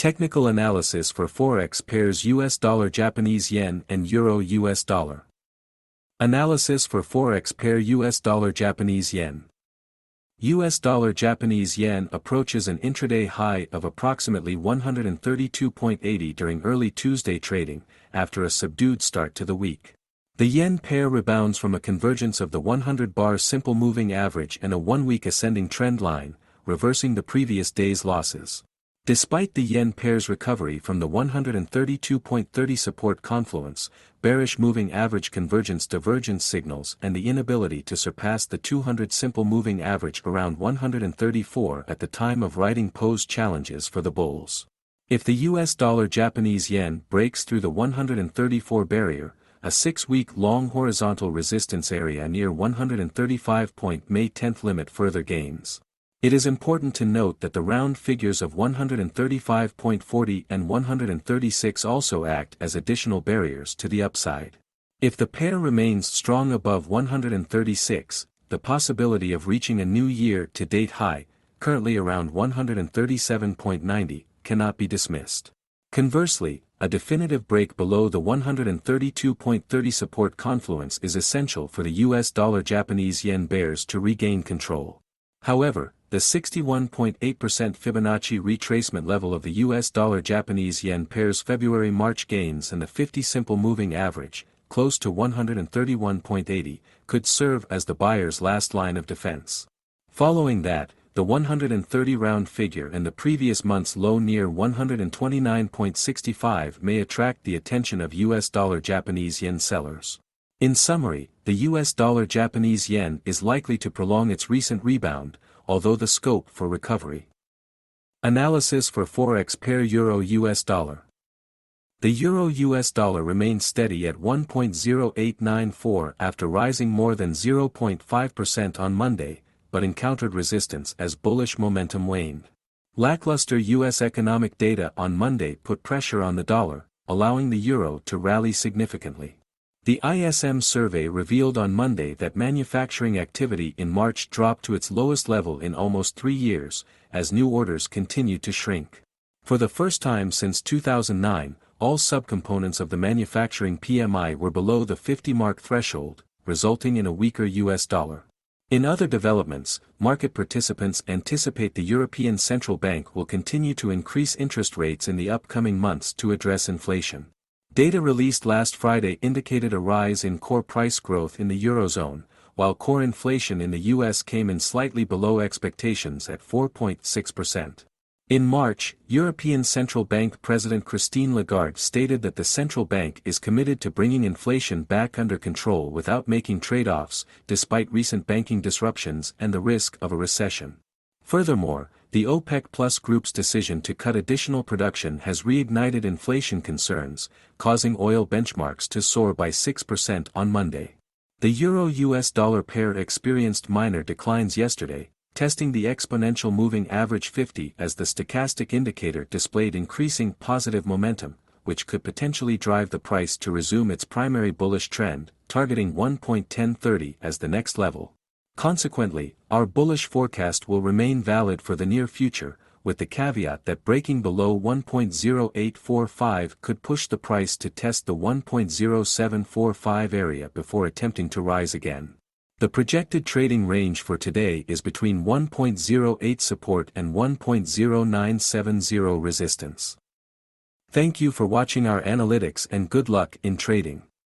Technical analysis for Forex pairs US dollar Japanese yen and Euro US dollar. Analysis for Forex pair US dollar Japanese yen. US dollar Japanese yen approaches an intraday high of approximately 132.80 during early Tuesday trading, after a subdued start to the week. The yen pair rebounds from a convergence of the 100-bar simple moving average and a one-week ascending trend line, reversing the previous day's losses. Despite the yen pair's recovery from the 132.30 support confluence, bearish moving average convergence divergence signals and the inability to surpass the 200 simple moving average around 134 at the time of writing pose challenges for the bulls. If the US dollar Japanese yen breaks through the 134 barrier, a 6-week long horizontal resistance area near 135 May 10th limit further gains. It is important to note that the round figures of 135.40 and 136 also act as additional barriers to the upside. If the pair remains strong above 136, the possibility of reaching a new year-to-date high, currently around 137.90, cannot be dismissed. Conversely, a definitive break below the 132.30 support confluence is essential for the US dollar Japanese yen bears to regain control. However, the 61.8% Fibonacci retracement level of the US dollar Japanese yen pair's February-March gains and the 50 simple moving average, close to 131.80, could serve as the buyer's last line of defense. Following that, the 130 round figure and the previous month's low near 129.65 may attract the attention of US dollar Japanese yen sellers. In summary, the US dollar Japanese yen is likely to prolong its recent rebound, although the scope for recovery. Analysis for Forex pair Euro US dollar. The Euro US dollar remained steady at 1.0894 after rising more than 0.5% on Monday, but encountered resistance as bullish momentum waned. Lackluster US economic data on Monday put pressure on the dollar, allowing the euro to rally significantly. The ISM survey revealed on Monday that manufacturing activity in March dropped to its lowest level in almost 3 years, as new orders continued to shrink. For the first time since 2009, all subcomponents of the manufacturing PMI were below the 50-mark threshold, resulting in a weaker US dollar. In other developments, market participants anticipate the European Central Bank will continue to increase interest rates in the upcoming months to address inflation. Data released last Friday indicated a rise in core price growth in the Eurozone, while core inflation in the US came in slightly below expectations at 4.6%. In March, European Central Bank President Christine Lagarde stated that the central bank is committed to bringing inflation back under control without making trade-offs, despite recent banking disruptions and the risk of a recession. Furthermore, the OPEC+ group's decision to cut additional production has reignited inflation concerns, causing oil benchmarks to soar by 6% on Monday. The Euro-US dollar pair experienced minor declines yesterday, testing the exponential moving average 50 as the stochastic indicator displayed increasing positive momentum, which could potentially drive the price to resume its primary bullish trend, targeting 1.1030 as the next level. Consequently, our bullish forecast will remain valid for the near future, with the caveat that breaking below 1.0845 could push the price to test the 1.0745 area before attempting to rise again. The projected trading range for today is between 1.08 support and 1.0970 resistance. Thank you for watching our analytics and good luck in trading.